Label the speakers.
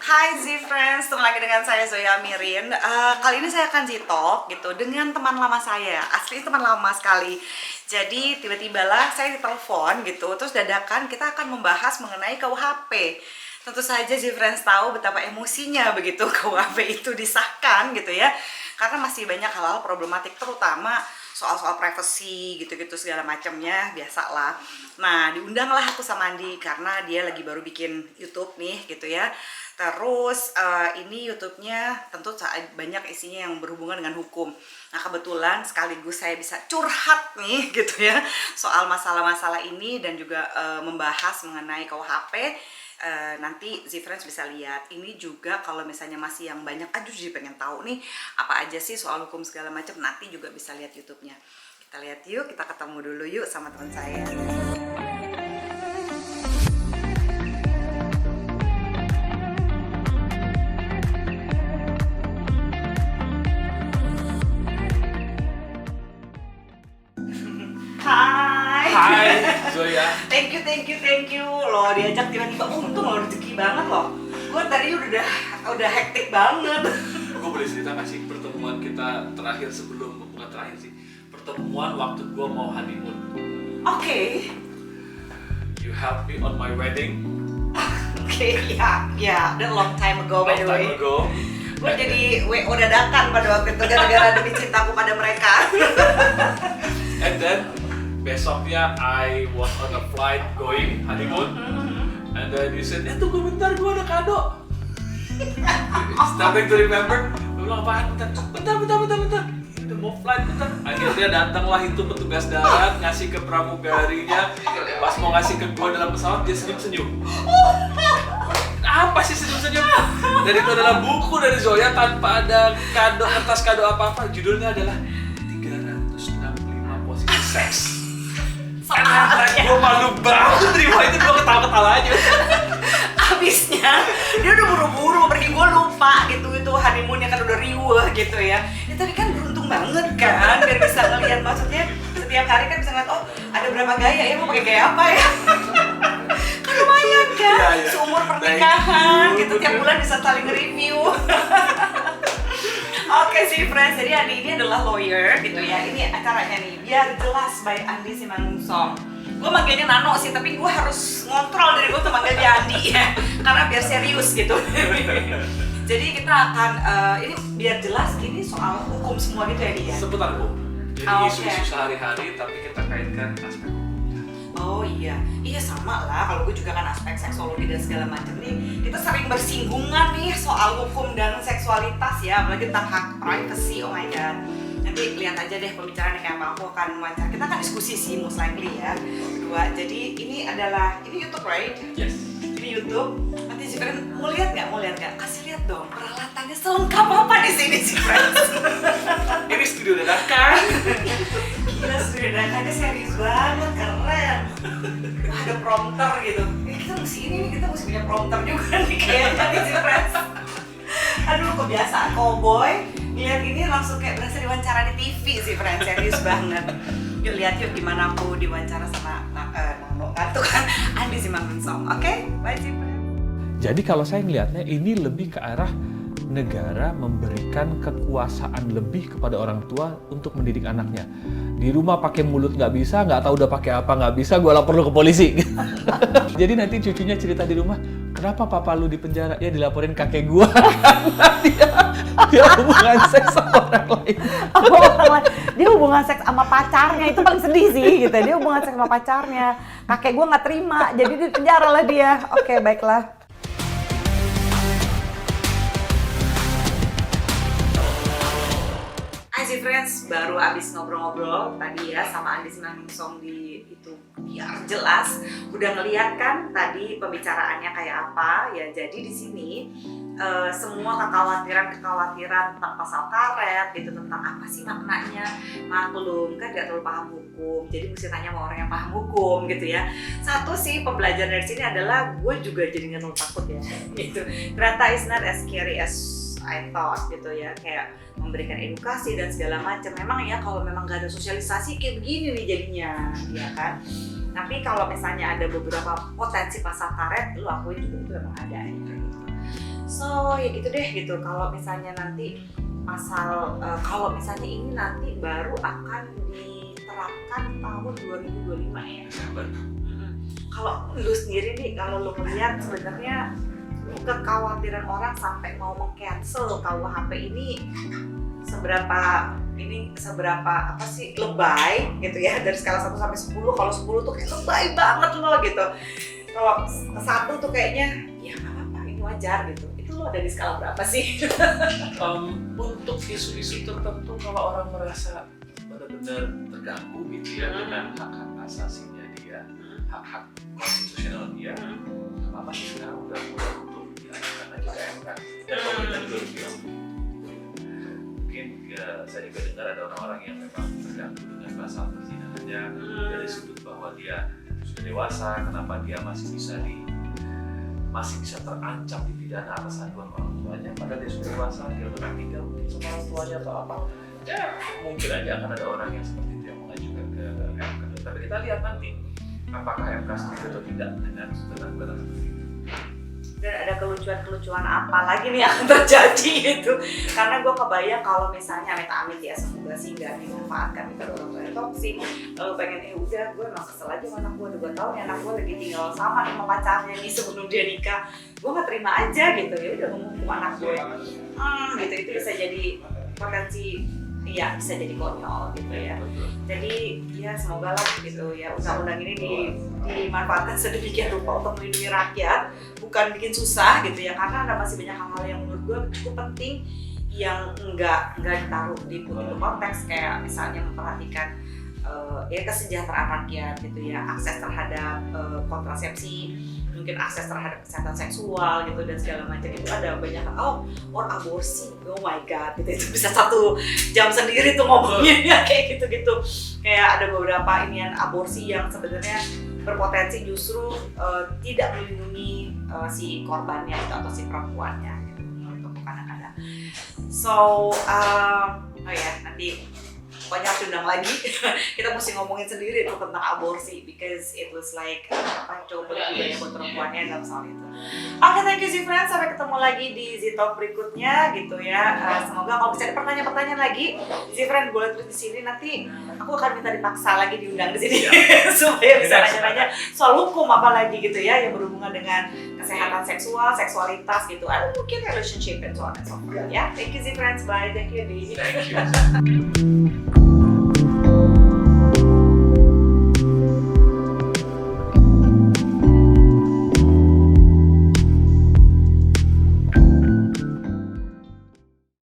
Speaker 1: Hai Z-Friends, ketemu lagi dengan saya Zoya Mirin. Kali ini saya akan Z-Talk gitu dengan teman lama saya. Asli teman lama sekali. Jadi tiba-tiba lah saya ditelepon gitu, terus dadakan kita akan membahas mengenai KUHP. Tentu saja Z-Friends tahu betapa emosinya begitu KUHP itu disahkan gitu ya. Karena masih banyak hal-hal problematik, terutama soal-soal privacy gitu-gitu segala macamnya, biasalah. Nah, diundanglah aku sama Andi karena dia lagi baru bikin YouTube nih gitu ya. Terus ini YouTube-nya tentu banyak isinya yang berhubungan dengan hukum. Nah, kebetulan sekaligus saya bisa curhat nih gitu ya soal masalah-masalah ini dan juga membahas mengenai KUHP. Nanti Z-Friends bisa lihat. Ini juga kalau misalnya masih yang banyak, aduh jadi pengen tahu nih apa aja sih soal hukum segala macam, nanti juga bisa lihat YouTube-nya. Kita lihat yuk, kita ketemu dulu yuk sama teman saya.
Speaker 2: Hai Zoya.
Speaker 1: Thank you loh, diajak tiba-tiba, untung loh, rezeki banget loh. Gue tadi udah hektik banget.
Speaker 2: Gue boleh cerita gak sih pertemuan kita terakhir bukan terakhir sih, pertemuan waktu gue mau honeymoon.
Speaker 1: Oke.
Speaker 2: You helped me on my wedding.
Speaker 1: Oke, ya, that long time ago by the way.
Speaker 2: Long time ago.
Speaker 1: Gue jadi WO dadakan pada waktu itu gara-gara demi cintaku pada mereka.
Speaker 2: And then besoknya I was on a flight going honeymoon. And then you said, tunggu bentar, gue ada kado. Starting to remember. Gue bilang apaan? Bentar. Ini udah mau flight, bentar. Akhirnya datanglah itu petugas darat, ngasih ke pramugarinya. Pas mau ngasih ke gue dalam pesawat, dia senyum-senyum. Apa sih senyum-senyum? Dan itu adalah buku dari Zoya tanpa ada kertas kado apa-apa. Judulnya adalah 365 posisi seks. Gue malu banget terima itu, gue ketawa-ketawa aja.
Speaker 1: Abisnya dia udah buru-buru mau pergi, gue lupa gitu, itu honeymoonnya kan udah riuh gitu ya. Tapi kan beruntung banget kan biar bisa ngeliat, maksudnya setiap hari kan bisa ngeliat, oh ada berapa gaya ya, mau pakai gaya apa ya. Kan lumayan kan,
Speaker 2: Iya.
Speaker 1: seumur pernikahan gitu, tiap bulan bisa saling nge-review. Oke sih friends, jadi Andi ini adalah lawyer gitu ya. Ini acaranya nih, biar jelas by Andi Simanungson. Gue manggilnya Nano sih, tapi gue harus ngontrol diri gue tuh manggil dia Andi ya, karena biar serius gitu. Jadi kita akan, ini biar jelas ini soal hukum semua gitu ya dia.
Speaker 2: Seputar hukum. Jadi
Speaker 1: Oke.
Speaker 2: isu-isu sehari-hari tapi kita kaitkan aspek hukumnya.
Speaker 1: Oh iya sama lah, kalau gue juga kan aspek seksologi dan segala macam nih. Kita sering bersinggungan nih soal hukum dan seksualitas ya, apalagi tentang hak privacy, oh my god. Nanti lihat aja deh pembicaraan kayak apa, aku akan wawancara. Kita akan diskusi sih most likely ya, berdua. Jadi ini YouTube right?
Speaker 2: Yes.
Speaker 1: Ini YouTube. Nanti si friend mau lihat nggak? Kasih lihat dong peralatannya selengkap apa di sini si friend.
Speaker 2: Ini studio dadakan.
Speaker 1: Gila, studio dadakannya serius banget, keren. Wah, ada prompter gitu. Kita mesti punya prompter juga nih kayaknya nih si friends. Aduh, kebiasaan cowboy lihat ini langsung kayak berasa diwawancara di TV sih friends, serius banget. Yuk lihat yuk gimana aku diwawancara sama Nano kan tuh kan Andi Simanungson. Oke, bye sih friends.
Speaker 3: Jadi kalau saya melihatnya ini lebih ke arah negara memberikan kekuasaan lebih kepada orang tua untuk mendidik anaknya. Di rumah pakai mulut nggak bisa, nggak tahu udah pakai apa nggak bisa, gue lapor lu ke polisi. Jadi nanti cucunya cerita di rumah, kenapa papa lu di penjara? Ya dilaporin kakek gua karena dia hubungan seks sama orang lain.
Speaker 4: Dia hubungan seks sama pacarnya, itu paling sedih sih gitu. Dia hubungan seks sama pacarnya, kakek gue nggak terima, jadi di penjara lah dia. Oke, baiklah.
Speaker 1: Hai sih friends, baru abis ngobrol-ngobrol tadi ya sama Andi Simanungson di itu, biar jelas udah ngeliat kan tadi pembicaraannya kayak apa ya. Jadi di sini semua kekhawatiran tentang pasal karet gitu, tentang apa sih maknanya, maklum kan gak terlalu paham hukum, jadi mesti tanya sama orang yang paham hukum gitu ya. Satu sih pembelajaran dari sini adalah gue juga jadi nggak terlalu takut ya gitu. Ternyata it's not as scary as I thought gitu ya, kayak memberikan edukasi dan segala macam. Memang ya kalau memang nggak ada sosialisasi kayak begini nih jadinya, ya kan. Tapi kalau misalnya ada beberapa potensi pasal karet, lu akuin juga itu memang ada gitu. So ya gitu deh gitu. Kalau misalnya nanti kalau misalnya ini nanti baru akan diterapkan tahun 2025 ya. Kalau lu sendiri nih, kalau lu melihat sebenarnya kekhawatiran orang sampai mau meng-cancel KUHP ini seberapa apa sih lebay gitu ya, dari skala 1 sampai 10. Kalau 10 tuh kayak lebay banget loh gitu. Kalau 1 tuh kayaknya ya nggak apa-apa, ini wajar gitu. Itu lo ada di skala berapa sih?
Speaker 2: Untuk isu-isu tertentu kalau orang merasa benar-benar terganggu gitu ya dengan hak-hak asasinya dia, hak-hak konstitusional dia, apa sih sekarang udah untuk diajukan aja ke MK dan pemerintah juga harus bilang. Mungkin saya juga dengar ada orang-orang yang memang terganggu dengan pasal perzinanannya dari sudut bahwa dia sudah dewasa, kenapa dia masih bisa terancam dipidana atas aduan orang tuanya, padahal dia sudah dewasa, dia udah tinggal mungkin sama orang tuanya atau apa. Ya mungkin aja akan ada orang yang seperti itu yang mengajukan ke MK. Tapi kita lihat nanti apakah MK setuju atau tidak dengan benar seperti itu.
Speaker 1: Dan ada kelucuan apa lagi nih yang akan terjadi gitu. Karena gue kebayang kalau misalnya amit-amit ya, semoga sih gak dimanfaatkan pada orang tua yang toksik, lalu pengen udah gue emang kesel aja sama anak gue, udah 2 tahun ya anak gue lagi tinggal sama pacarnya nih sebelum dia nikah, gue gak terima aja gitu. Ya udah menghukum anak gue gitu, itu bisa jadi potensi, iya bisa jadi konyol gitu ya. Jadi ya semoga lah gitu ya undang-undang ini dimanfaatkan sedemikian rupa untuk melindungi rakyat, bukan bikin susah gitu ya, karena ada masih banyak hal-hal yang menurut gue cukup penting yang enggak ditaruh di konteks, kayak misalnya memperhatikan ya kesejahteraan rakyat gitu ya, akses terhadap kontrasepsi, mungkin akses terhadap kesehatan seksual gitu dan segala macam. Itu ada banyak or aborsi, oh my god gitu, itu bisa 1 jam sendiri tuh ngomongnya kayak gitu-gitu. Kayak ada beberapa inian aborsi yang sebenarnya berpotensi justru tidak melindungi si korbannya gitu, atau si perempuannya gitu, untuk kadang-kadang. So oh ya nanti pokoknya harus diundang lagi. Kita mesti ngomongin sendiri tuh tentang aborsi, because it was like coba ya buat perempuannya dalam soal itu. Oke, thank you Z-Friends, sampai ketemu lagi di Z-Talk berikutnya gitu ya. Semoga kalau bisa ada pertanyaan-pertanyaan lagi, Z-Friends boleh tulis di sini, nanti aku akan minta dipaksa lagi diundang di sini supaya bisa nanya-nanya soal hukum apa lagi gitu ya, yang berhubungan dengan kesehatan seksual, seksualitas gitu, atau mungkin relationship and so on and so forth ya. Thank you Z-Friends, bye. Thank you Di.
Speaker 2: Thank you.